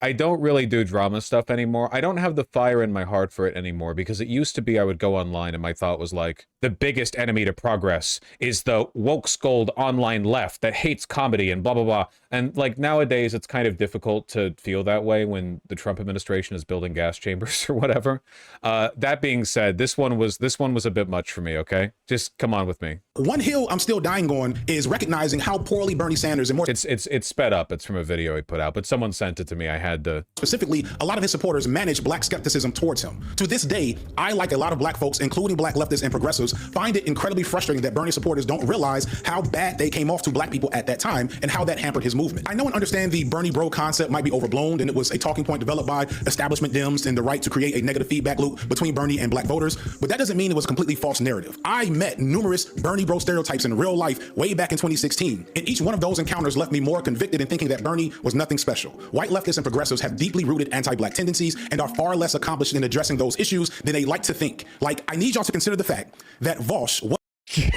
I don't really do drama stuff anymore. I don't have the fire in my heart for it anymore, because it used to be I would go online and my thought was like, the biggest enemy to progress is the woke scold online left that hates comedy and blah blah blah. And like nowadays it's kind of difficult to feel that way when the Trump administration is building gas chambers or whatever. That being said, this one was a bit much for me, okay? Just come on with me. One hill I'm still dying on is recognizing how poorly Bernie Sanders, and more it's sped up. It's from a video he put out, but someone sent it to me. I had to. Specifically, a lot of his supporters manage black skepticism towards him. To this day, I, like a lot of black folks, including black leftists and progressives, find it incredibly frustrating that Bernie supporters don't realize how bad they came off to black people at that time and how that hampered his movement. I know and understand the Bernie bro concept might be overblown, and it was a talking point developed by establishment Dems and the right to create a negative feedback loop between Bernie and black voters, but that doesn't mean it was a completely false narrative. I met numerous Bernie bro stereotypes in real life way back in 2016, and each one of those encounters left me more convicted in thinking that Bernie was nothing special. White leftists and progressives have deeply rooted anti-black tendencies and are far less accomplished in addressing those issues than they like to think. Like, I need y'all to consider the fact that Vaush,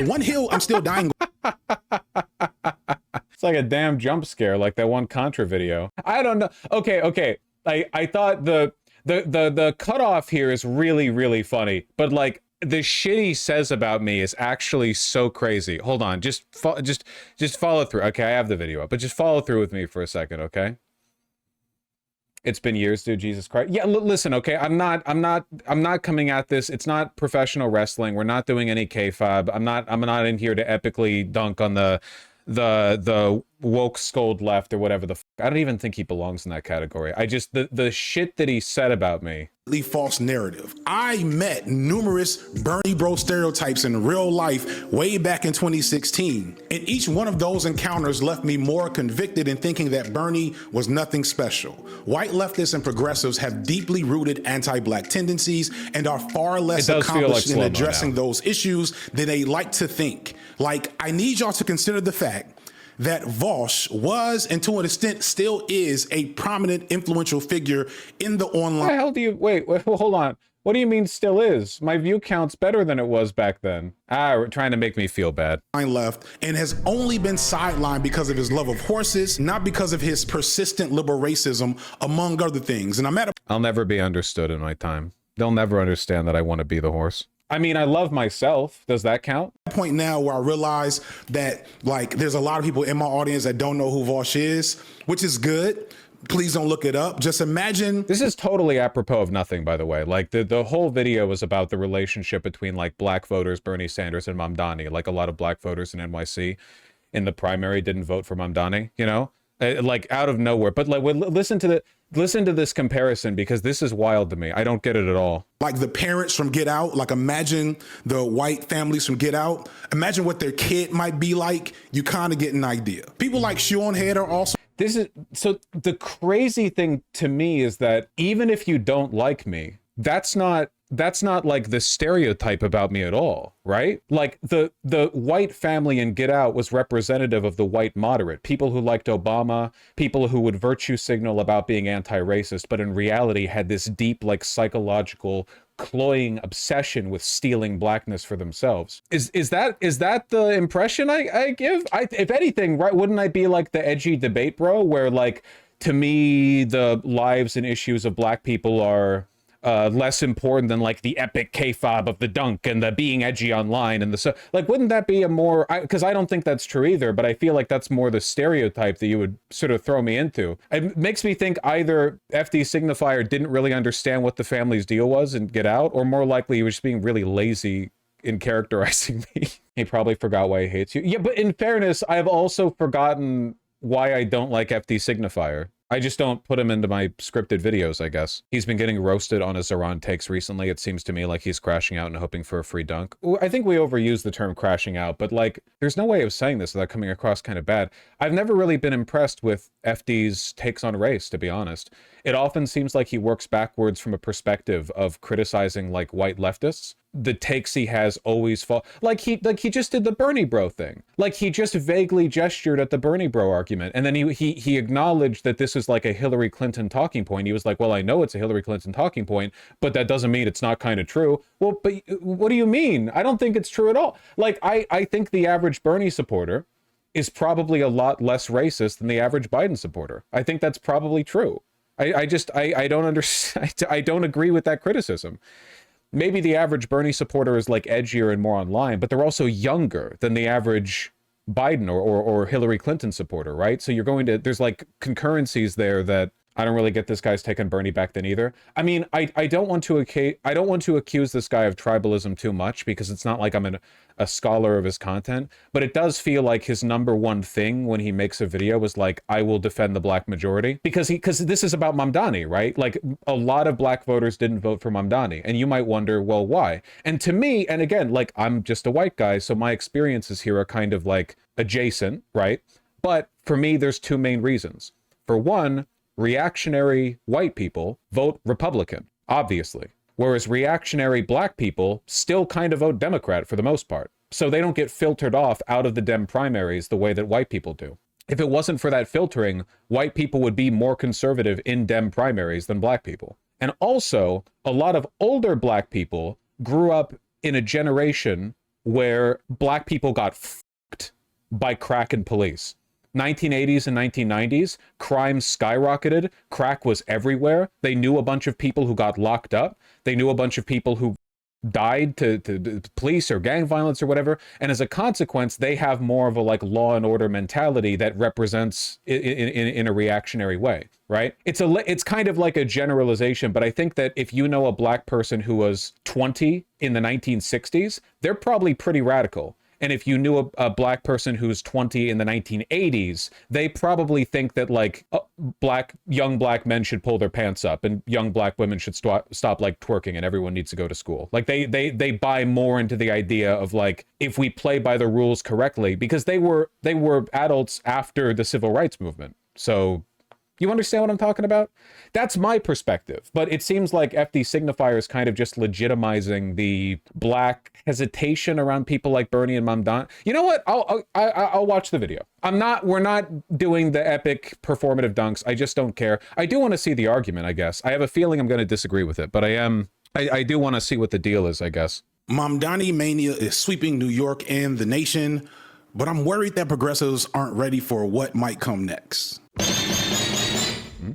one hill I'm still dying. It's like a damn jump scare, like that one Contra video. I don't know. Okay. I thought the cutoff here is really, really funny, but like the shit he says about me is actually so crazy. Hold on, just follow through. Okay, I have the video up, but just follow through with me for a second, okay? It's been years, dude. Jesus Christ. Yeah, listen, okay. I'm not coming at this. It's not professional wrestling. We're not doing any kayfabe. I'm not in here to epically dunk on the woke scold left or whatever the f. I don't even think he belongs in that category. I just the shit that he said about me. False narrative. I met numerous Bernie bro stereotypes in real life way back in 2016, and each one of those encounters left me more convicted in thinking that Bernie was nothing special. White leftists and progressives have deeply rooted anti-black tendencies and are far less accomplished in addressing those issues than they like to think. Like, I need y'all to consider the fact that Vaush was, and to an extent still is, a prominent, influential figure in the online. What the hell do you, wait, hold on. What do you mean still is? My view count's better than it was back then. Trying to make me feel bad. Left, and has only been sidelined because of his love of horses, not because of his persistent liberal racism, among other things. And I'll never be understood in my time. They'll never understand that I want to be the horse. I mean, I love myself. Does that count? Point now where I realize that, like, there's a lot of people in my audience that don't know who Vaush is, which is good. Please don't look it up. Just imagine. This is totally apropos of nothing, by the way. Like, the whole video was about the relationship between, like, black voters, Bernie Sanders and Mamdani. Like, a lot of black voters in NYC in the primary didn't vote for Mamdani, you know? Like, out of nowhere. But, like, listen to this comparison, because this is wild to me. I don't get it at all. Like the parents from Get Out, like imagine the white families from Get Out. Imagine what their kid might be like. You kind of get an idea. People like Sean Head are also. So the crazy thing to me is that even if you don't like me, that's not like the stereotype about me at all, right? Like the white family in Get Out was representative of the white moderate, people who liked Obama, people who would virtue signal about being anti-racist, but in reality had this deep, like, psychological cloying obsession with stealing blackness for themselves. Is that the impression I give? If anything, right, wouldn't I be like the edgy debate bro, where, like, to me the lives and issues of black people are less important than, like, the epic kayfabe of the dunk and the being edgy online and the like? Wouldn't that be a more, because I don't think that's true either, but I feel like that's more the stereotype that you would sort of throw me into. It makes me think either FD Signifier didn't really understand what the family's deal was and Get Out, or more likely he was just being really lazy in characterizing me. He probably forgot why he hates you. Yeah, but in fairness, I've also forgotten why I don't like FD Signifier. I just don't put him into my scripted videos, I guess. He's been getting roasted on his Iran takes recently. It seems to me like he's crashing out and hoping for a free dunk. I think we overuse the term crashing out, but, like, there's no way of saying this without coming across kind of bad. I've never really been impressed with FD's takes on race, to be honest. It often seems like he works backwards from a perspective of criticizing, like, white leftists. The takes he has always fall, like he just did the Bernie bro thing. Like, he just vaguely gestured at the Bernie bro argument, and then he acknowledged that this is like a Hillary Clinton talking point. He was like, well, I know it's a Hillary Clinton talking point, but that doesn't mean it's not kind of true. Well, but what do you mean? I don't think it's true at all. Like, I think the average Bernie supporter is probably a lot less racist than the average Biden supporter. I think that's probably true. I don't understand. I don't agree with that criticism. Maybe the average Bernie supporter is like edgier and more online, but they're also younger than the average Biden or Hillary Clinton supporter, right? So you're going to, there's like concurrencies there that I don't really get this guy's taking Bernie back then either. I mean, I don't want to accuse this guy of tribalism too much, because it's not like I'm a scholar of his content, but it does feel like his number one thing when he makes a video was like, I will defend the black majority, because this is about Mamdani, right? Like, a lot of black voters didn't vote for Mamdani, and you might wonder, well, why? And to me, and again, like, I'm just a white guy, so my experiences here are kind of like adjacent, right? But for me, there's two main reasons. For one, reactionary white people vote Republican, obviously, whereas reactionary black people still kind of vote Democrat for the most part. So they don't get filtered off out of the Dem primaries the way that white people do. If it wasn't for that filtering, white people would be more conservative in Dem primaries than black people. And also, a lot of older black people grew up in a generation where black people got fucked by crack and police. 1980s and 1990s, crime skyrocketed. Crack was everywhere. They knew a bunch of people who got locked up. They knew a bunch of people who died to police or gang violence or whatever. And as a consequence, they have more of a like law and order mentality that represents in a reactionary way, right? It's kind of like a generalization, but I think that if you know a black person who was 20 in the 1960s, they're probably pretty radical. And if you knew a black person who's 20 in the 1980s, they probably think that like young black men should pull their pants up and young black women should stop like twerking and everyone needs to go to school. Like they buy more into the idea of like, if we play by the rules correctly, because they were adults after the civil rights movement. So you understand what I'm talking about? That's my perspective. But it seems like FD signifier is kind of just legitimizing the black hesitation around people like Bernie and Mamdani. You know what? I'll watch the video. We're not doing the epic performative dunks. I just don't care. I do want to see the argument, I guess. I have a feeling I'm going to disagree with it, but I do want to see what the deal is, I guess. Mamdani mania is sweeping New York and the nation, but I'm worried that progressives aren't ready for what might come next.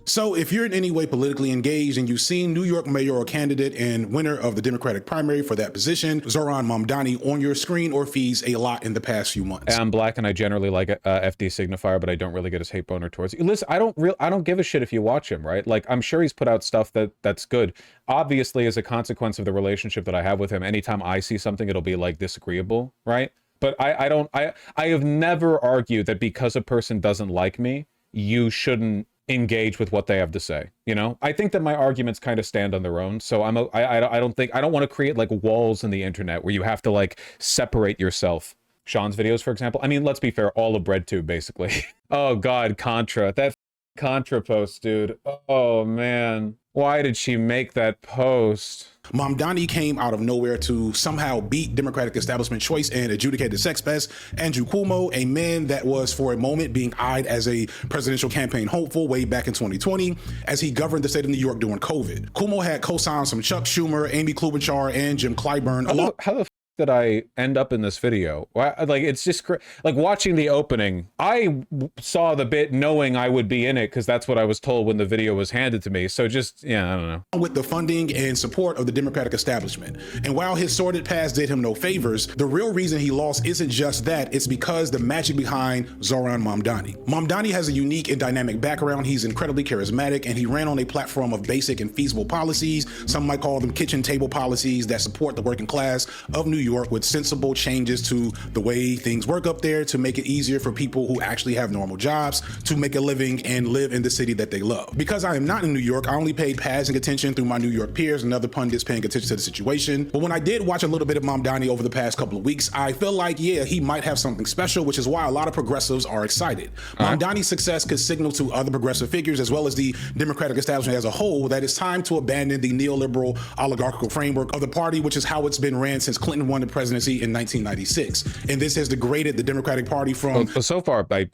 So if you're in any way politically engaged and you've seen New York mayoral candidate and winner of the Democratic primary for that position, Zoran Mamdani, on your screen or feeds a lot in the past few months. I'm black and I generally like FD signifier, but I don't really get his hate boner towards you. Listen, I don't give a shit if you watch him, right? Like, I'm sure he's put out stuff that's good. Obviously, as a consequence of the relationship that I have with him, anytime I see something, it'll be like disagreeable, right? But I have never argued that because a person doesn't like me, you shouldn't engage with what they have to say. You know, I think that my arguments kind of stand on their own. So I don't want to create like walls in the internet where you have to like separate yourself. Sean's videos, for example. I mean, let's be fair, all of BreadTube, basically. Oh God, Contra. That Contra post, dude. Oh man. Why did she make that post? Mamdani came out of nowhere to somehow beat Democratic establishment choice and adjudicated sex pest Andrew Cuomo, a man that was for a moment being eyed as a presidential campaign hopeful way back in 2020 as he governed the state of New York during COVID. Cuomo had co-signs from Chuck Schumer, Amy Klobuchar, and Jim Clyburn. How the f did I end up in this video? Like, it's just like watching the opening. I saw the bit knowing I would be in it because that's what I was told when the video was handed to me. So just, yeah, I don't know. With the funding and support of the Democratic establishment. And while his sordid past did him no favors, the real reason he lost isn't just that, it's because the magic behind Zoran Mamdani. Mamdani has a unique and dynamic background. He's incredibly charismatic and he ran on a platform of basic and feasible policies. Some might call them kitchen table policies that support the working class of New York with sensible changes to the way things work up there to make it easier for people who actually have normal jobs to make a living and live in the city that they love. Because I am not in New York, I only paid passing attention through my New York peers and other pundits paying attention to the situation. But when I did watch a little bit of Mamdani over the past couple of weeks, I feel like, yeah, he might have something special, which is why a lot of progressives are excited. Mamdani's success could signal to other progressive figures as well as the Democratic establishment as a whole that it's time to abandon the neoliberal oligarchical framework of the party, which is how it's been ran since Clinton won won the presidency in 1996. And this has degraded the Democratic Party from... Well, so far I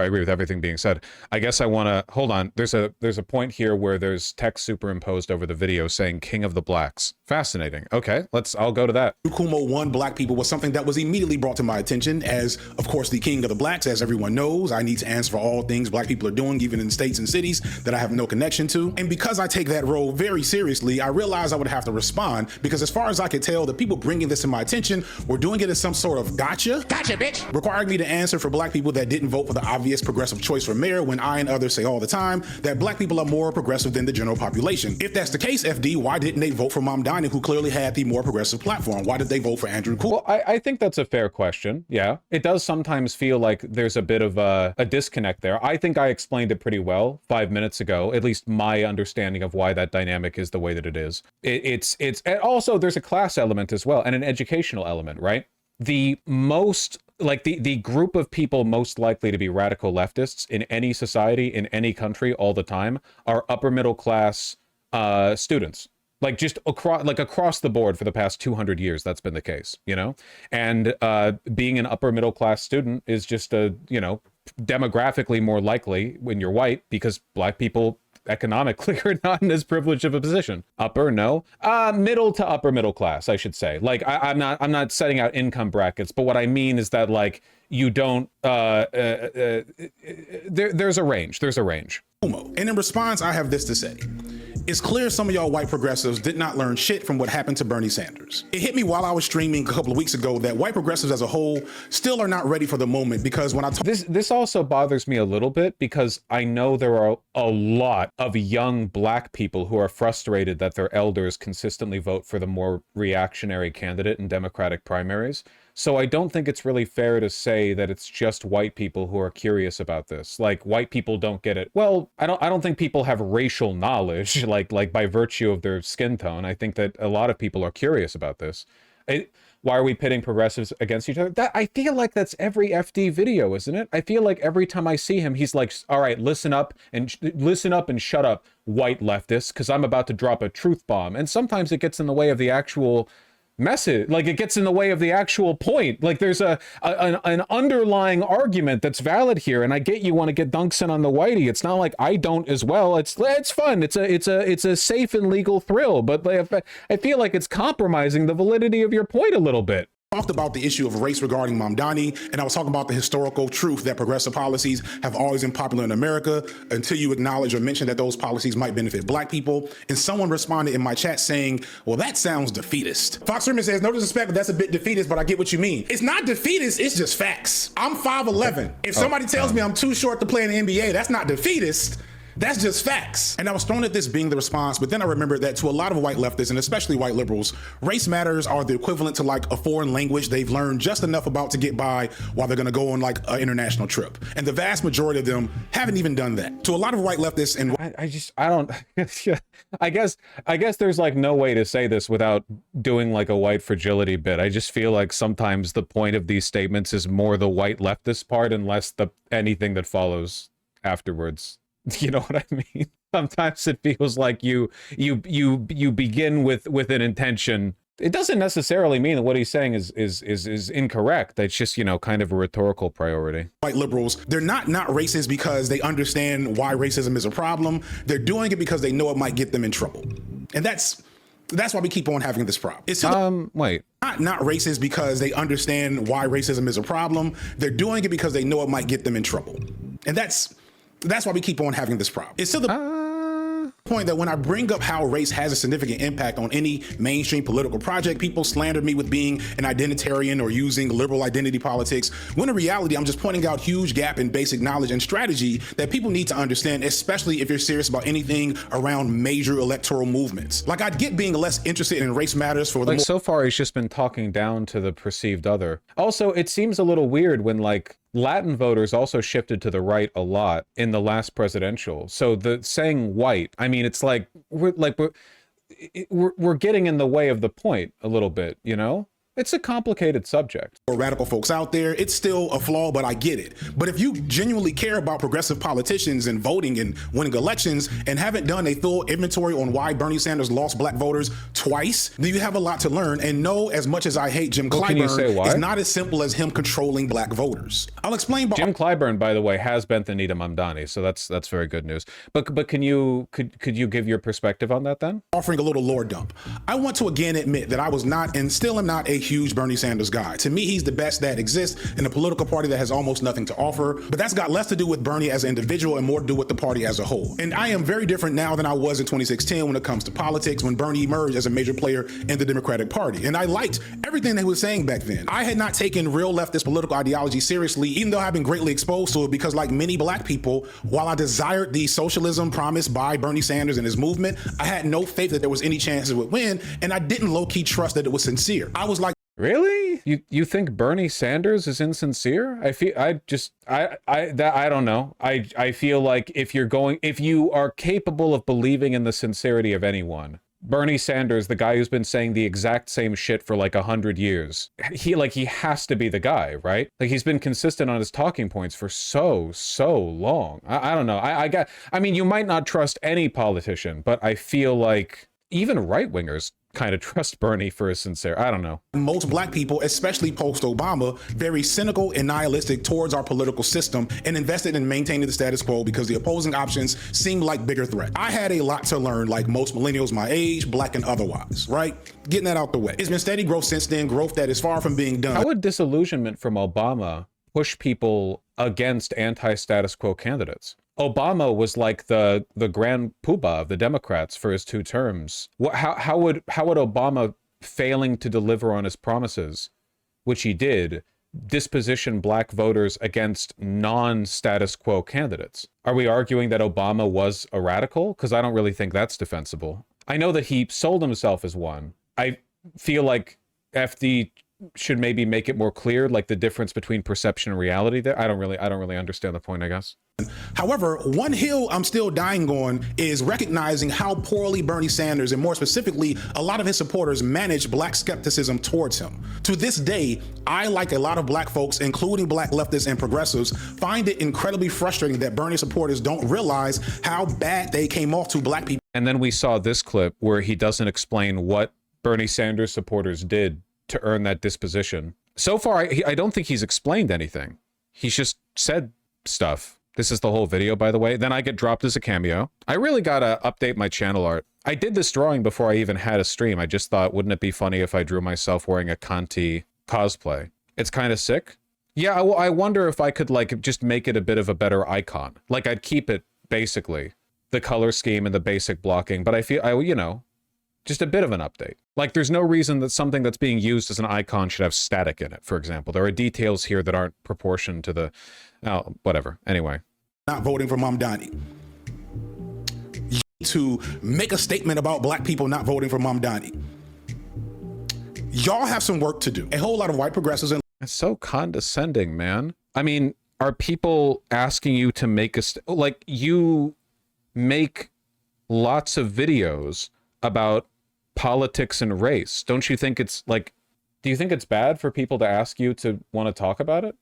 agree with everything being said. I guess I want to hold on. There's a point here where there's text superimposed over the video saying "King of the Blacks." Fascinating. Okay, I'll go to that. Kumo won black people was something that was immediately brought to my attention as, of course, the king of the blacks. As everyone knows, I need to answer for all things black people are doing, even in states and cities that I have no connection to. And because I take that role very seriously, I realized I would have to respond, because as far as I could tell, the people bringing this to my attention were doing it as some sort of gotcha, bitch, requiring me to answer for black people that didn't vote for the obvious progressive choice for mayor, when I and others say all the time that black people are more progressive than the general population. If that's the case, FD, why didn't they vote for Mamdani, who clearly had the more progressive platform? Why did they vote for Andrew Cool? Well, I think that's a fair question. Yeah, it does sometimes feel like there's a bit of a disconnect there. I think I explained it pretty well 5 minutes ago, at least my understanding of why that dynamic is the way that it is. It's and also there's a class element as well, and an educational element, right? The most, like the group of people most likely to be radical leftists in any society, in any country, all the time, are upper middle class students. Like just across the board for the past 200 years, that's been the case, you know? And being an upper middle class student is just demographically more likely when you're white, because black people economically are not in as privileged of a position. Upper, no. Middle to upper middle class, I should say. Like I'm not setting out income brackets, but what I mean is that like you don't there's a range. There's a range. And in response, I have this to say. It's clear some of y'all white progressives did not learn shit from what happened to Bernie Sanders. It hit me while I was streaming a couple of weeks ago that white progressives as a whole still are not ready for the moment, because when I talk... This also bothers me a little bit, because I know there are a lot of young black people who are frustrated that their elders consistently vote for the more reactionary candidate in Democratic primaries. So I don't think it's really fair to say that it's just white people who are curious about this. Like white people don't get it. Well, I don't think people have racial knowledge like by virtue of their skin tone. I think that a lot of people are curious about this. Why are we pitting progressives against each other? I feel like that's every FD video, isn't it? I feel like every time I see him, he's like, all right, listen up and shut up, white leftists, because I'm about to drop a truth bomb. And sometimes it gets in the way of the actual message, like it gets in the way of the actual point. Like there's an underlying argument that's valid here, and I get you want to get dunks in on the whitey. It's not like I don't as well. It's fun. It's a safe and legal thrill, but I feel like it's compromising the validity of your point a little bit. Talked about the issue of race regarding Mamdani, and I was talking about the historical truth that progressive policies have always been popular in America until you acknowledge or mention that those policies might benefit black people. And someone responded in my chat saying, well, that sounds defeatist. Fox Riemann says, no disrespect, but that's a bit defeatist, but I get what you mean. It's not defeatist, it's just facts. I'm 5'11". If somebody tells me I'm too short to play in the NBA, that's not defeatist. That's just facts. And I was thrown at this being the response, but then I remembered that to a lot of white leftists, and especially white liberals, race matters are the equivalent to like a foreign language they've learned just enough about to get by while they're gonna go on like an international trip. And the vast majority of them haven't even done that. To a lot of white leftists and I don't, I guess there's like no way to say this without doing like a white fragility bit. I just feel like sometimes the point of these statements is more the white leftist part and less anything that follows afterwards. You know what I mean? Sometimes it feels like you begin with an intention. It doesn't necessarily mean that what he's saying is incorrect. It's just, you know, kind of a rhetorical priority. White liberals, they're not racist because they understand why racism is a problem. They're doing it because they know it might get them in trouble. And that's why we keep on having this problem. It's wait. Not racist because they understand why racism is a problem. They're doing it because they know it might get them in trouble. And that's why we keep on having this problem. It's to the point that when I bring up how race has a significant impact on any mainstream political project, people slander me with being an identitarian or using liberal identity politics, when in reality, I'm just pointing out huge gap in basic knowledge and strategy that people need to understand, especially if you're serious about anything around major electoral movements. Like, I'd get being less interested in race matters for the like so far he's just been talking down to the perceived other. Also, it seems a little weird when like Latin voters also shifted to the right a lot in the last presidential. So the saying white, I mean, it's like we're getting in the way of the point a little bit, you know? It's a complicated subject. For radical folks out there, it's still a flaw, but I get it. But if you genuinely care about progressive politicians and voting and winning elections and haven't done a full inventory on why Bernie Sanders lost black voters twice, then you have a lot to learn. And know, as much as I hate Jim Clyburn, it's not as simple as him controlling black voters. I'll explain. Jim Clyburn, by the way, has bent the knee to Mamdani, so that's very good news. But can you could you give your perspective on that then? Offering a little lore dump. I want to again admit that I was not and still am not a huge Bernie Sanders guy. To me, he's the best that exists in a political party that has almost nothing to offer. But that's got less to do with Bernie as an individual and more to do with the party as a whole. And I am very different now than I was in 2016 when it comes to politics, when Bernie emerged as a major player in the Democratic Party. And I liked everything that he was saying back then. I had not taken real leftist political ideology seriously, even though I've been greatly exposed to it, because like many black people, while I desired the socialism promised by Bernie Sanders and his movement, I had no faith that there was any chance it would win. And I didn't low-key trust that it was sincere. I was like, really? You think Bernie Sanders is insincere? I don't know. I feel like if you are capable of believing in the sincerity of anyone, Bernie Sanders, the guy who's been saying the exact same shit for like 100 years, he has to be the guy, right? Like, he's been consistent on his talking points for so long. I don't know. I mean, you might not trust any politician, but I feel like even right-wingers kind of trust Bernie for his sincere. I don't know. Most black people, especially post-Obama, very cynical and nihilistic towards our political system and invested in maintaining the status quo because the opposing options seem like bigger threat. I had a lot to learn, like most millennials my age, black and otherwise, right? Getting that out the way. It's been steady growth since then, growth that is far from being done. How would disillusionment from Obama push people against anti-status quo candidates? Obama was like the grand poobah of the Democrats for his 2 terms. How would Obama failing to deliver on his promises, which he did, disposition black voters against non-status quo candidates? Are we arguing that Obama was a radical? Because I don't really think that's defensible. I know that he sold himself as one. I feel like FD should maybe make it more clear, like the difference between perception and reality there. I don't really understand the point, I guess. However, one hill I'm still dying on is recognizing how poorly Bernie Sanders, and more specifically, a lot of his supporters, manage black skepticism towards him. To this day, I, like a lot of black folks, including black leftists and progressives, find it incredibly frustrating that Bernie supporters don't realize how bad they came off to black people. And then we saw this clip where he doesn't explain what Bernie Sanders supporters did to earn that disposition. So far, I don't think he's explained anything. He's just said stuff. This is the whole video, by the way. Then I get dropped as a cameo. I really gotta update my channel art. I did this drawing before I even had a stream. I just thought, wouldn't it be funny if I drew myself wearing a Kanti cosplay? It's kind of sick. Yeah, I wonder if I could like just make it a bit of a better icon. Like, I'd keep it basically the color scheme and the basic blocking, but I feel, you know, just a bit of an update. Like, there's no reason that something that's being used as an icon should have static in it, for example. There are details here that aren't proportioned to the... Oh, whatever. Anyway. Not voting for Mamdani. To make a statement about black people not voting for Mamdani. Y'all have some work to do. A whole lot of white progressives... It's so condescending, man. I mean, are people asking you to make a... Like, you make lots of videos about politics and race. Don't you think it's like, do you think it's bad for people to ask you to want to talk about it?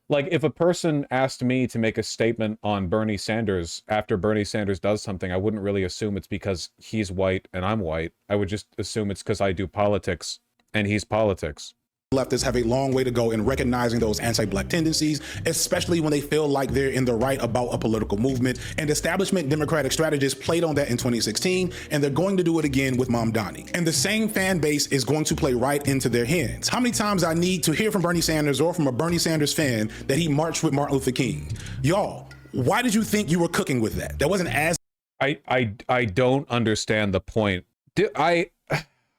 Like, if a person asked me to make a statement on Bernie Sanders after Bernie Sanders does something, I wouldn't really assume it's because he's white and I'm white. I would just assume it's because I do politics and he's politics. Leftists have a long way to go in recognizing those anti-black tendencies, especially when they feel like they're in the right about a political movement. And establishment Democratic strategists played on that in 2016, and they're going to do it again with Mamdani. And the same fan base is going to play right into their hands. How many times I need to hear from Bernie Sanders or from a Bernie Sanders fan that he marched with Martin Luther King? Y'all, why did you think you were cooking with that? That wasn't as... I don't understand the point.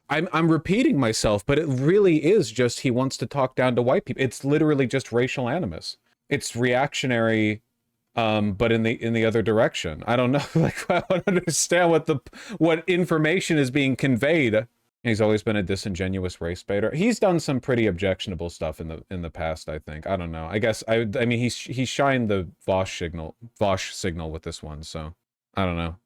I'm repeating myself, but it really is just he wants to talk down to white people. It's literally just racial animus. It's reactionary, but in the other direction. I don't know. Like, I don't understand what information is being conveyed. He's always been a disingenuous race baiter. He's done some pretty objectionable stuff in the past, I think. I don't know. I guess I mean he shined the Vaush signal with this one, so I don't know.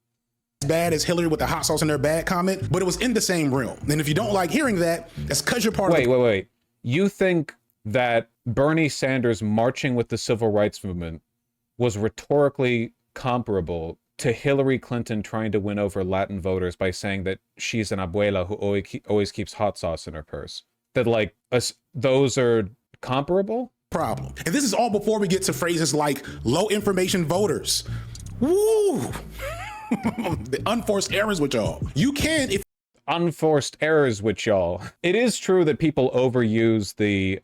Bad as Hillary with the hot sauce in their bag comment, but it was in the same realm. And if you don't like hearing that, that's because you're part of... Wait. you think that Bernie Sanders marching with the civil rights movement was rhetorically comparable to Hillary Clinton trying to win over Latin voters by saying that she's an abuela who always keeps hot sauce in her purse? That like those are comparable? Problem. And this is all before we get to phrases like low information voters. Woo! The unforced errors with y'all. You can, if Unforced errors with y'all. It is true that people overuse the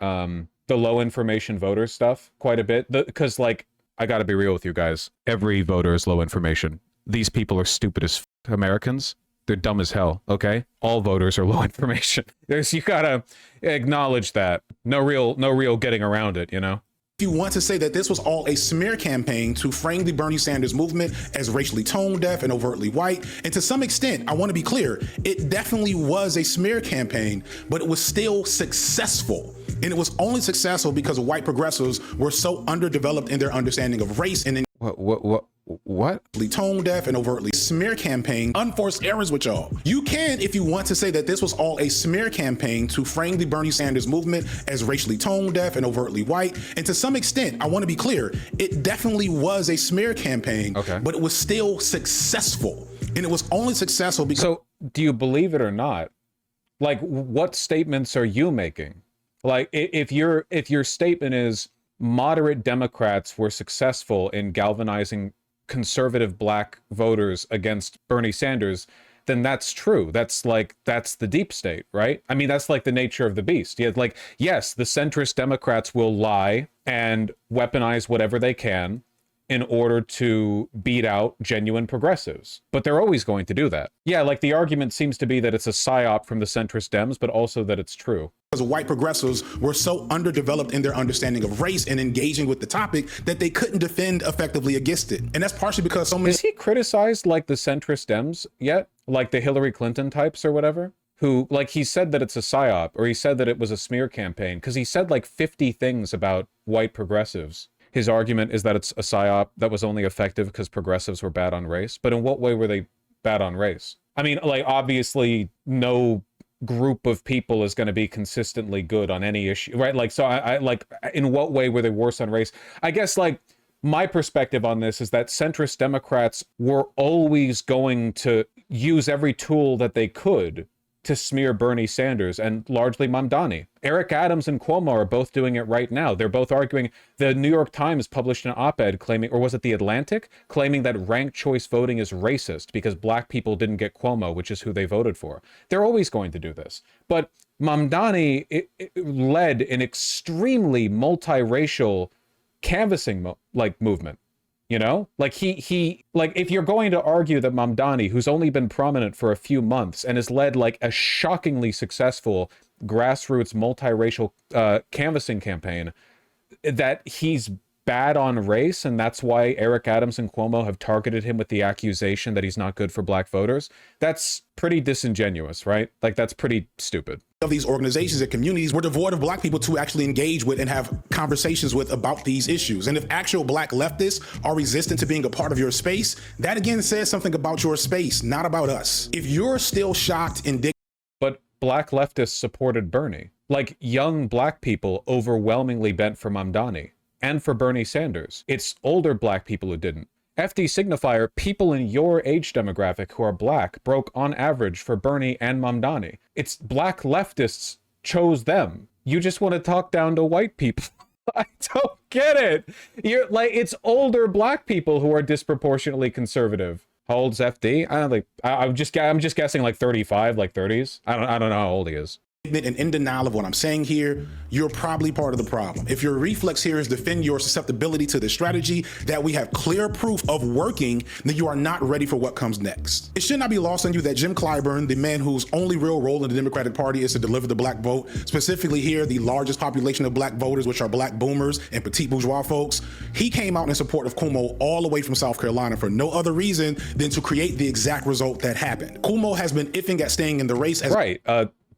low information voter stuff quite a bit, because like, I gotta be real with you guys. Every voter is low information. These people are stupid as Americans. They're dumb as hell, okay? All voters are low information. You gotta acknowledge that. No real getting around it, you know? If you want to say that this was all a smear campaign to frame the Bernie Sanders movement as racially tone deaf and overtly white, and to some extent, I want to be clear, it definitely was a smear campaign, but it was still successful. And it was only successful because white progressives were so underdeveloped in their understanding of race and What? Tone deaf and overtly smear campaign, unforced errors with y'all. You can, if you want to say that this was all a smear campaign to frame the Bernie Sanders movement as racially tone deaf and overtly white. And to some extent, I want to be clear, it definitely was a smear campaign, okay, but it was still successful. And it was only successful because— So do you believe it or not? Like, what statements are you making? Like, if your statement is moderate Democrats were successful in galvanizing conservative black voters against Bernie Sanders, then that's true. That's the deep state, right? I mean, that's like the nature of the beast. Yeah, like, yes, the centrist Democrats will lie and weaponize whatever they can in order to beat out genuine progressives, but they're always going to do that. Yeah, like the argument seems to be that it's a psyop from the centrist Dems, but also that it's true. Because white progressives were so underdeveloped in their understanding of race and engaging with the topic that they couldn't defend effectively against it. And that's partially because so many— Is he criticized like the centrist Dems yet? Like the Hillary Clinton types or whatever? Who, like, he said that it's a psyop, or he said that it was a smear campaign, because he said like 50 things about white progressives. His argument is that it's a psyop that was only effective because progressives were bad on race. But in what way were they bad on race? I mean, like, obviously no group of people is going to be consistently good on any issue, right? Like, so I like, in what way were they worse on race? I guess, like, my perspective on this is that centrist Democrats were always going to use every tool that they could to smear Bernie Sanders, and largely Mamdani. Eric Adams and Cuomo are both doing it right now. They're both arguing. The New York Times published an op-ed claiming, or was it The Atlantic, claiming that ranked choice voting is racist because black people didn't get Cuomo, which is who they voted for. They're always going to do this. But Mamdani it led an extremely multiracial canvassing movement. You know, like he like, if you're going to argue that Mamdani, who's only been prominent for a few months and has led like a shockingly successful grassroots multiracial canvassing campaign, that he's bad on race, and that's why Eric Adams and Cuomo have targeted him with the accusation that he's not good for black voters, that's pretty disingenuous, right? Like, that's pretty stupid. Of these organizations and communities were devoid of black people to actually engage with and have conversations with about these issues. And if actual black leftists are resistant to being a part of your space, that again says something about your space, not about us. If you're still shocked and But black leftists supported Bernie. Like, young black people overwhelmingly bent for Mamdani and for Bernie Sanders. It's older black people who didn't. FD signifier, people in your age demographic who are black broke on average for Bernie and Mamdani. It's black leftists chose them. You just want to talk down to white people. I don't get it. You're like, it's older black people who are disproportionately conservative. How old's FD? I don't think, I'm just guessing like 35, like 30s. I don't know how old he is. And in denial of what I'm saying here, you're probably part of the problem. If your reflex here is defend your susceptibility to the strategy that we have clear proof of working, then you are not ready for what comes next. It should not be lost on you that Jim Clyburn, the man whose only real role in the Democratic Party is to deliver the black vote, specifically here, the largest population of black voters, which are black boomers and petite bourgeois folks, he came out in support of Cuomo all the way from South Carolina for no other reason than to create the exact result that happened. Cuomo has been iffing at staying in the race as— Right.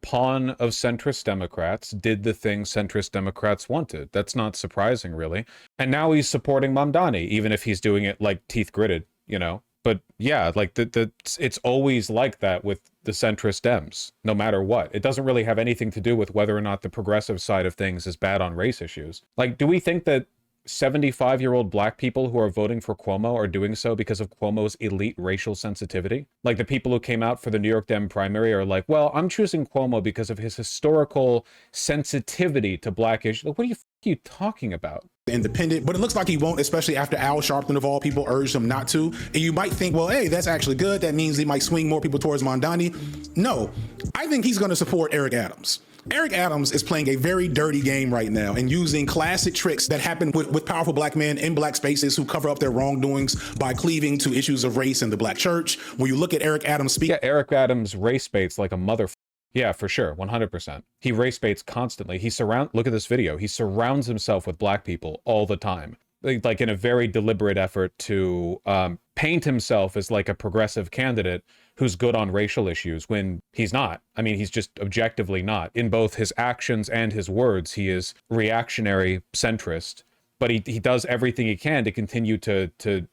Pawn of centrist Democrats, did the thing centrist Democrats wanted. That's not surprising, really. And now he's supporting Mamdani, even if he's doing it like teeth gritted, you know? But yeah, like it's always like that with the centrist Dems, no matter what. It doesn't really have anything to do with whether or not the progressive side of things is bad on race issues. Like, do we think that 75-year-old black people who are voting for Cuomo are doing so because of Cuomo's elite racial sensitivity? Like, the people who came out for the New York Dem primary are like, well, I'm choosing Cuomo because of his historical sensitivity to black issues. Like, what are you talking about? Independent, but it looks like he won't, especially after Al Sharpton of all people urged him not to. And you might think, well, hey, that's actually good. That means he might swing more people towards Mamdani. No, I think he's going to support Eric Adams. Eric Adams is playing a very dirty game right now and using classic tricks that happen with powerful black men in black spaces who cover up their wrongdoings by cleaving to issues of race in the black church. When you look at Eric Adams speak, yeah, Eric Adams race baits like a motherfucker. Yeah, for sure, 100%. He race baits constantly. Look at this video. He surrounds himself with black people all the time, like in a very deliberate effort to paint himself as like a progressive candidate who's good on racial issues when he's not. I mean, he's just objectively not. In both his actions and his words, he is reactionary centrist, but he does everything he can to continue to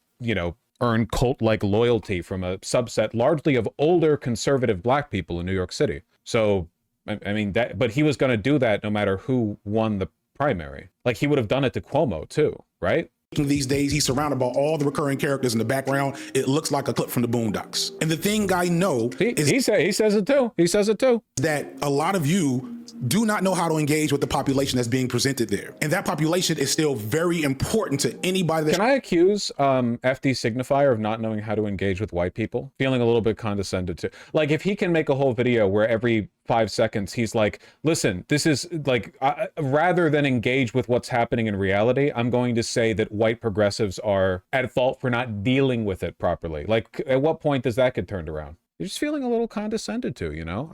earn cult-like loyalty from a subset largely of older conservative black people in New York City. So, I mean, but he was going to do that no matter who won the primary. Like, he would have done it to Cuomo too, right? These days, he's surrounded by all the recurring characters in the background. It looks like a clip from the Boondocks. And the thing I know is he says it too. He says it too. That a lot of you do not know how to engage with the population that's being presented there. And that population is still very important to anybody. Can I accuse FD Signifier of not knowing how to engage with white people? Feeling a little bit condescended to. Like, if he can make a whole video where every 5 seconds he's like, listen, this is like, rather than engage with what's happening in reality, I'm going to say that white progressives are at fault for not dealing with it properly. Like, at what point does that get turned around? You're just feeling a little condescended to, you know?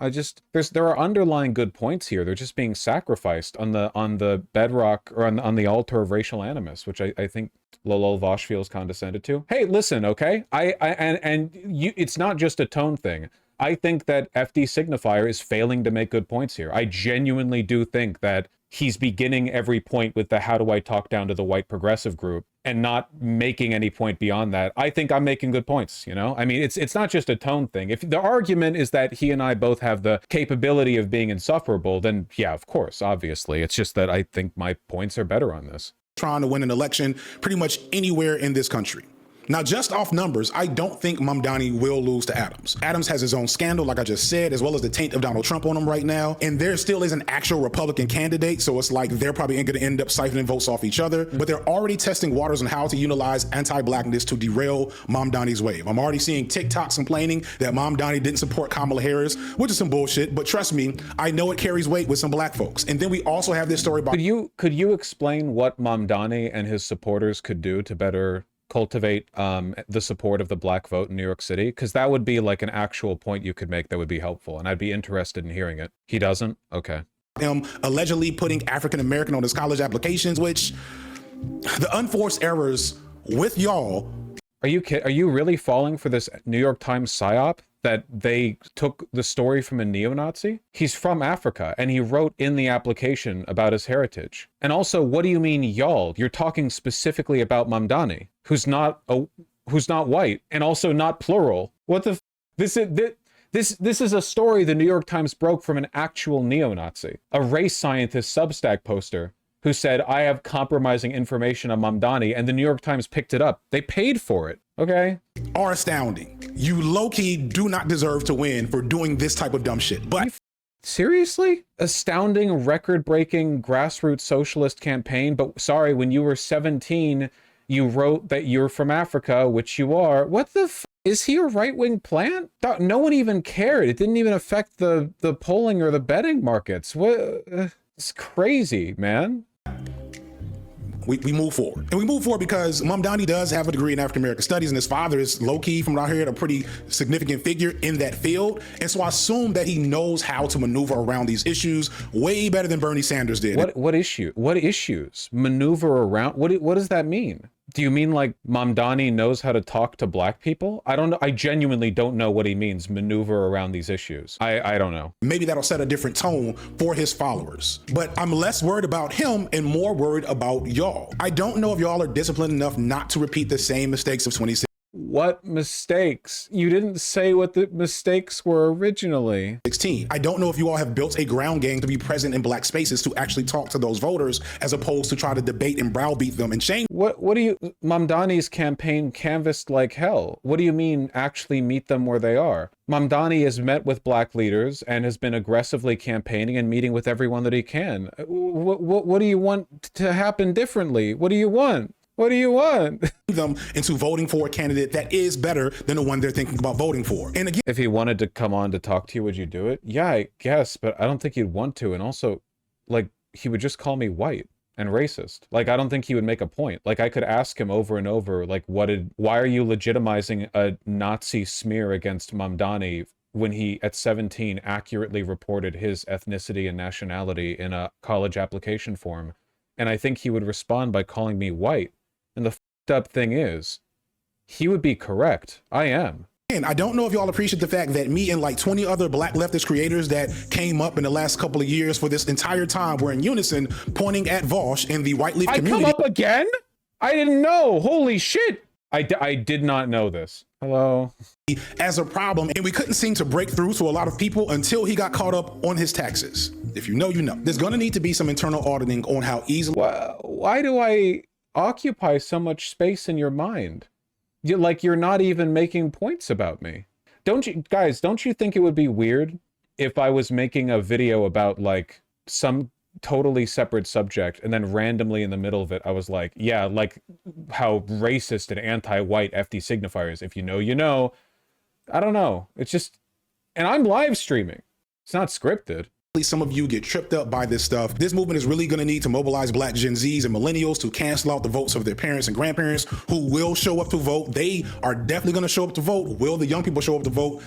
There are underlying good points here. They're just being sacrificed on the bedrock or on the altar of racial animus, which I think Lolo Vaush feels condescended to. Hey, listen, okay? It's not just a tone thing. I think that FD Signifier is failing to make good points here. I genuinely do think that he's beginning every point with the how do I talk down to the white progressive group and not making any point beyond that. I think I'm making good points, you know? I mean, it's not just a tone thing. If the argument is that he and I both have the capability of being insufferable, then yeah, of course, obviously. It's just that I think my points are better on this. Trying to win an election pretty much anywhere in this country. Now, just off numbers, I don't think Mamdani will lose to Adams. Adams has his own scandal, like I just said, as well as the taint of Donald Trump on him right now. And there still is an actual Republican candidate, so it's like they're probably going to end up siphoning votes off each other. But they're already testing waters on how to utilize anti-blackness to derail Mamdani's wave. I'm already seeing TikToks complaining that Mamdani didn't support Kamala Harris, which is some bullshit. But trust me, I know it carries weight with some black folks. And then we also have this story about... Could you explain what Mamdani and his supporters could do to better cultivate the support of the black vote in New York City? Because that would be like an actual point you could make that would be helpful, and I'd be interested in hearing it. He doesn't? Okay. Him allegedly putting African-American on his college applications, which the unforced errors with y'all. Are you really falling for this New York Times psyop that they took the story from a neo-Nazi? He's from Africa, and he wrote in the application about his heritage. And also, what do you mean, y'all? You're talking specifically about Mamdani, who's not white, and also not plural. What the? This is a story the New York Times broke from an actual neo-Nazi, a race scientist Substack poster who said, I have compromising information on Mamdani, and the New York Times picked it up. They paid for it, okay? Are astounding. You low-key do not deserve to win for doing this type of dumb shit. But seriously? Astounding, record-breaking, grassroots socialist campaign, but sorry, when you were 17, you wrote that you're from Africa, which you are. What the is he a right-wing plant? No one even cared. It didn't even affect the polling or the betting markets. What? It's crazy, man. We move forward. And we move forward because Mamdani does have a degree in African American studies, and his father is low-key, from what I heard, a pretty significant figure in that field. And so I assume that he knows how to maneuver around these issues way better than Bernie Sanders did. What issues? Maneuver around? What does that mean? Do you mean like Mamdani knows how to talk to black people? I don't know. I genuinely don't know what he means, maneuver around these issues. I don't know. Maybe that'll set a different tone for his followers. But I'm less worried about him and more worried about y'all. I don't know if y'all are disciplined enough not to repeat the same mistakes of 2016. What mistakes? You didn't say what the mistakes were originally. 16. I don't know if you all have built a ground game to be present in black spaces to actually talk to those voters as opposed to try to debate and browbeat them and shame. What do you, Mamdani's campaign canvassed like hell. What do you mean actually meet them where they are? Mamdani has met with black leaders and has been aggressively campaigning and meeting with everyone that he can. What do you want to happen differently? What do you want? What do you want? Them into voting for a candidate that is better than the one they're thinking about voting for. And again, if he wanted to come on to talk to you, would you do it? Yeah, I guess, but I don't think he'd want to. And also, like, he would just call me white and racist. Like, I don't think he would make a point. Like, I could ask him over and over, like, why are you legitimizing a Nazi smear against Mamdani when he, at 17, accurately reported his ethnicity and nationality in a college application form? And I think he would respond by calling me white. And the f***ed up thing is, he would be correct. I am. And I don't know if y'all appreciate the fact that me and like 20 other black leftist creators that came up in the last couple of years for this entire time were in unison pointing at Vaush in the white leaf community. I come up again? I didn't know. Holy shit. I did not know this. Hello. As a problem, and we couldn't seem to break through to a lot of people until he got caught up on his taxes. If you know, you know. There's going to need to be some internal auditing on how easily. Why do I occupy so much space in your mind? You're not even making points about me. Don't you guys, don't you think it would be weird if I was making a video about like some totally separate subject and then randomly in the middle of it I was like, yeah, like how racist and anti-white FD signifiers, if you know, you know. I don't know. It's just, and I'm live streaming. It's not scripted. Some of you get tripped up by this stuff. This movement is really going to need to mobilize black Gen Zs and millennials to cancel out the votes of their parents and grandparents who will show up to vote. They are definitely going to show up to vote. Will the young people show up to vote?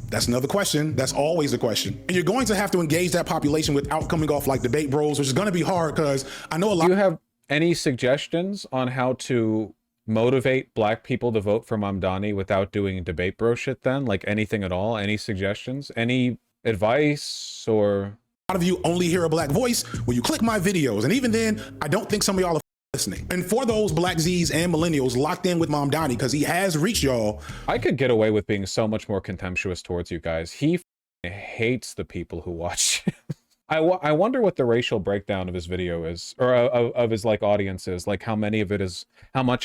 That's another question. That's always the question. And you're going to have to engage that population without coming off like debate bros, which is going to be hard because I know a lot. Do you have any suggestions on how to motivate black people to vote for Mamdani without doing debate bro shit then? Like anything at all? Any suggestions? Any advice? Or a lot of you only hear a black voice when you click my videos, and even then I don't think some of y'all are listening. And for those black Z's and millennials locked in with Mamdani, because he has reached y'all, I could get away with being so much more contemptuous towards you guys. He hates the people who watch him. I wonder what the racial breakdown of his video is, or of his like audience is, like how much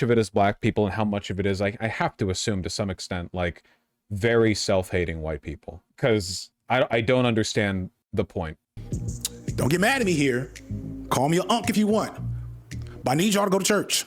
of it is black people and how much of it is, I have to assume to some extent, like very self-hating white people, because I don't understand the point. Don't get mad at me here. Call me an unk if you want. But I need y'all to go to church.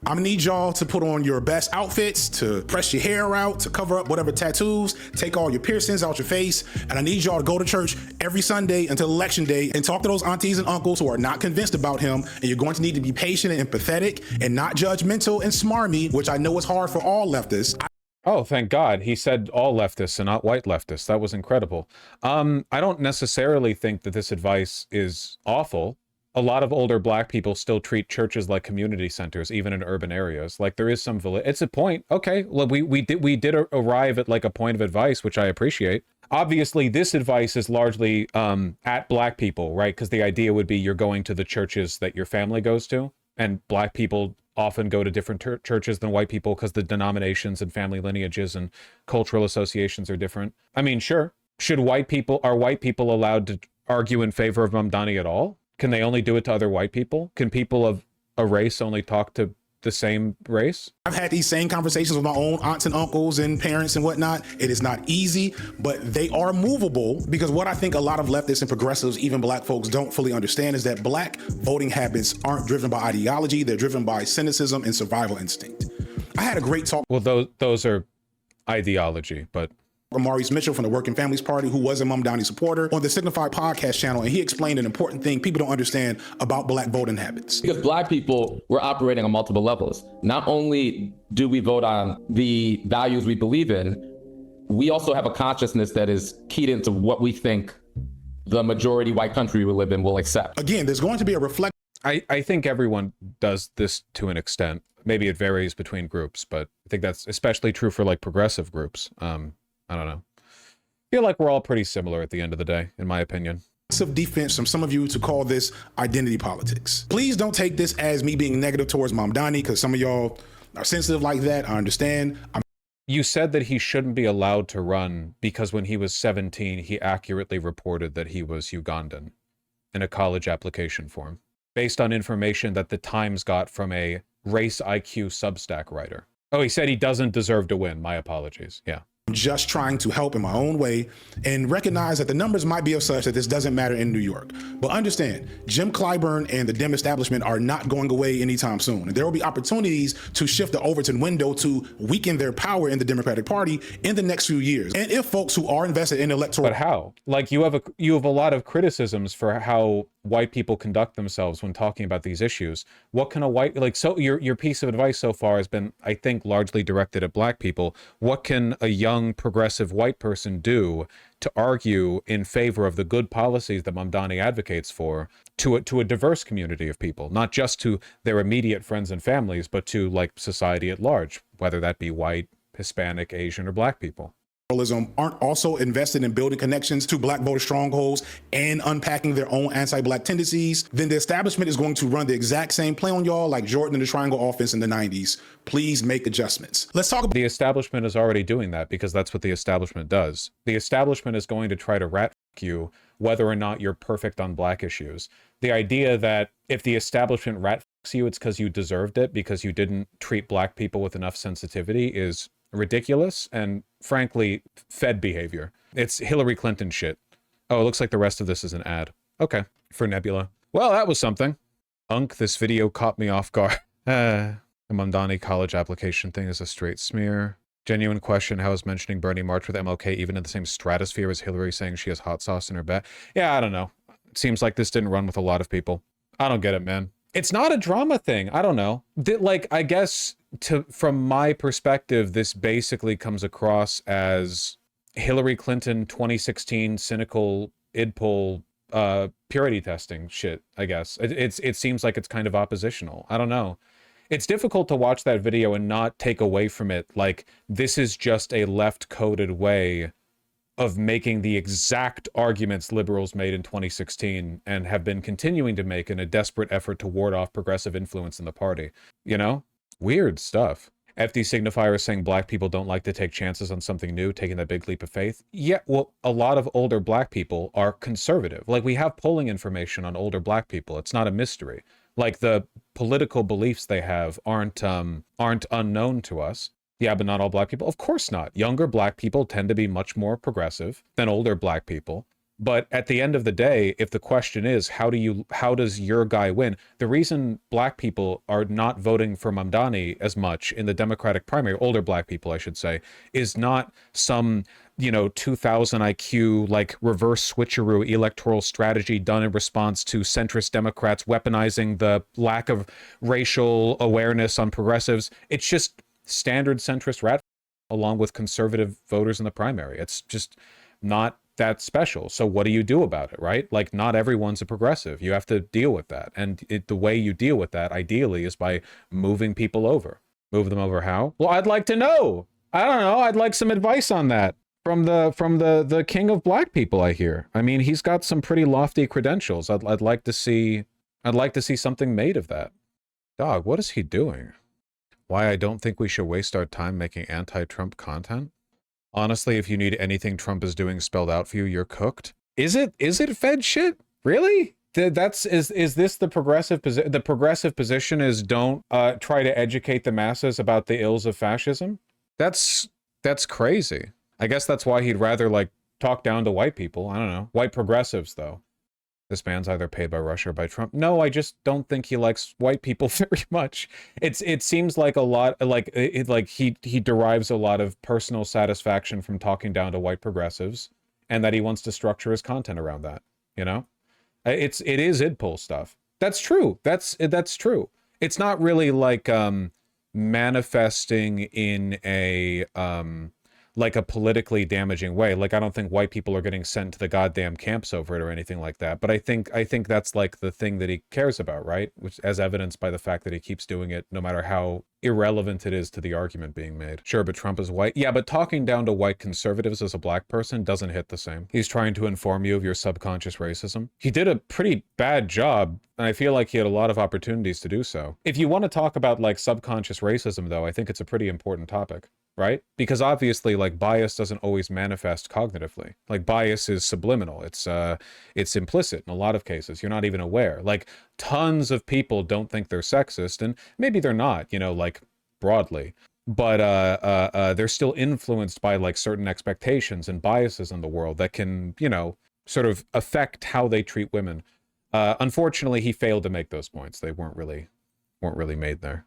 I'm gonna need y'all to put on your best outfits, to press your hair out, to cover up whatever tattoos, take all your piercings out your face. And I need y'all to go to church every Sunday until election day and talk to those aunties and uncles who are not convinced about him. And you're going to need to be patient and empathetic and not judgmental and smarmy, which I know is hard for all leftists. Oh, thank God. He said all leftists and not white leftists. That was incredible. I don't necessarily think that this advice is awful. A lot of older black people still treat churches like community centers, even in urban areas. Like there is some validity. It's a point. Okay, well, we did arrive at like a point of advice, which I appreciate. Obviously, this advice is largely at black people, right? Because the idea would be you're going to the churches that your family goes to, and black people often go to different churches than white people because the denominations and family lineages and cultural associations are different. I mean, sure. Are white people allowed to argue in favor of Mamdani at all? Can they only do it to other white people? Can people of a race only talk to the same race? I've had these same conversations with my own aunts and uncles and parents and whatnot. It is not easy, but they are movable, because what I think a lot of leftists and progressives, even black folks, don't fully understand is that black voting habits aren't driven by ideology. They're driven by cynicism and survival instinct. I had a great talk. Well, those are ideology, but Maurice Mitchell from the Working Families Party, who was a Mamdani supporter, on the Signified podcast channel, and he explained an important thing people don't understand about black voting habits. Because black people, we're operating on multiple levels. Not only do we vote on the values we believe in, we also have a consciousness that is keyed into what we think the majority white country we live in will accept. Again, there's going to be a reflection. I think everyone does this to an extent. Maybe it varies between groups, but I think that's especially true for like progressive groups. I don't know. I feel like we're all pretty similar at the end of the day, in my opinion. Of defense from some of you to call this identity politics. Please don't take this as me being negative towards Mamdani, because some of y'all are sensitive like that. I understand. You said that he shouldn't be allowed to run because when he was 17, he accurately reported that he was Ugandan in a college application form, based on information that the Times got from a race IQ Substack writer. Oh, he said he doesn't deserve to win. My apologies. Yeah. I'm just trying to help in my own way and recognize that the numbers might be of such that this doesn't matter in New York. But understand, Jim Clyburn and the Dem establishment are not going away anytime soon. And there will be opportunities to shift the Overton window to weaken their power in the Democratic Party in the next few years. And if folks who are invested in electoral... But how? Like, you have a lot of criticisms for how white people conduct themselves when talking about these issues. What can a white, like, so your piece of advice so far has been, I think, largely directed at black people. What can a young progressive white person do to argue in favor of the good policies that Mamdani advocates for to a diverse community of people, not just to their immediate friends and families, but to, like, society at large, whether that be white, Hispanic, Asian, or black people? Aren't also invested in building connections to black voter strongholds and unpacking their own anti-black tendencies, then the establishment is going to run the exact same play on y'all like Jordan and the Triangle Offense in the 90s. Please make adjustments. Let's talk about... The establishment is already doing that because that's what the establishment does. The establishment is going to try to rat you whether or not you're perfect on black issues. The idea that if the establishment rat you, it's because you deserved it because you didn't treat black people with enough sensitivity is ridiculous and frankly Fed behavior. It's Hillary Clinton shit. Oh, it looks like the rest of this is an ad. Okay, for Nebula. Well, that was something. This video caught me off guard. The Mamdani college application thing is a straight smear. Genuine question, how is mentioning Bernie March with MLK even in the same stratosphere as Hillary saying she has hot sauce in her bed? Yeah, I don't know. It seems like this didn't run with a lot of people. I don't get it, man. It's not a drama thing. I don't know. Like, I guess from my perspective, this basically comes across as Hillary Clinton 2016 cynical idpol purity testing shit, I guess. It seems like it's kind of oppositional. I don't know. It's difficult to watch that video and not take away from it like this is just a left-coded way of making the exact arguments liberals made in 2016 and have been continuing to make in a desperate effort to ward off progressive influence in the party. You know? Weird stuff. FD signifier is saying black people don't like to take chances on something new, taking that big leap of faith. Yeah, well, a lot of older black people are conservative. Like, we have polling information on older black people. It's not a mystery. Like, the political beliefs they have aren't unknown to us. Yeah, but not all black people. Of course not. Younger black people tend to be much more progressive than older black people. But at the end of the day, if the question is, how does your guy win? The reason black people are not voting for Mamdani as much in the Democratic primary, older black people, I should say, is not some, 2000 IQ, like, reverse switcheroo electoral strategy done in response to centrist Democrats weaponizing the lack of racial awareness on progressives. It's just standard centrist rat along with conservative voters in the primary. It's just not that special. So what do you do about it, right? Like, not everyone's a progressive. You have to deal with that. And the way you deal with that, ideally, is by moving people over. Move them over how? Well, I'd like to know. I don't know. I'd like some advice on that from the king of black people, I hear. I mean, he's got some pretty lofty credentials. I'd like to see something made of that. Dog, what is he doing? Why I don't think we should waste our time making anti-Trump content? Honestly, if you need anything Trump is doing spelled out for you, you're cooked. Is it Fed shit? Really? Is this the progressive position? The progressive position is don't try to educate the masses about the ills of fascism? That's crazy. I guess that's why he'd rather, like, talk down to white people. I don't know. White progressives, though. This man's either paid by Russia or by Trump. No, I just don't think he likes white people very much. It seems like a lot, like he derives a lot of personal satisfaction from talking down to white progressives, and that he wants to structure his content around that. You know, it is idpol stuff. That's true. That's true. It's not really like manifesting in a like a politically damaging way. Like, I don't think white people are getting sent to the goddamn camps over it or anything like that. But I think that's like the thing that he cares about, right? Which, as evidenced by the fact that he keeps doing it no matter how irrelevant it is to the argument being made. Sure, but Trump is white. Yeah, but talking down to white conservatives as a black person doesn't hit the same. He's trying to inform you of your subconscious racism. He did a pretty bad job And I feel like he had a lot of opportunities to do so. If you want to talk about like subconscious racism, though, I think it's a pretty important topic, right? Because obviously, like, bias doesn't always manifest cognitively. Like, bias is subliminal. It's implicit in a lot of cases. You're not even aware. Like, tons of people don't think they're sexist, and maybe they're not, you know, like, broadly. But they're still influenced by like certain expectations and biases in the world that can, you know, sort of affect how they treat women. Unfortunately, he failed to make those points. They weren't really made there.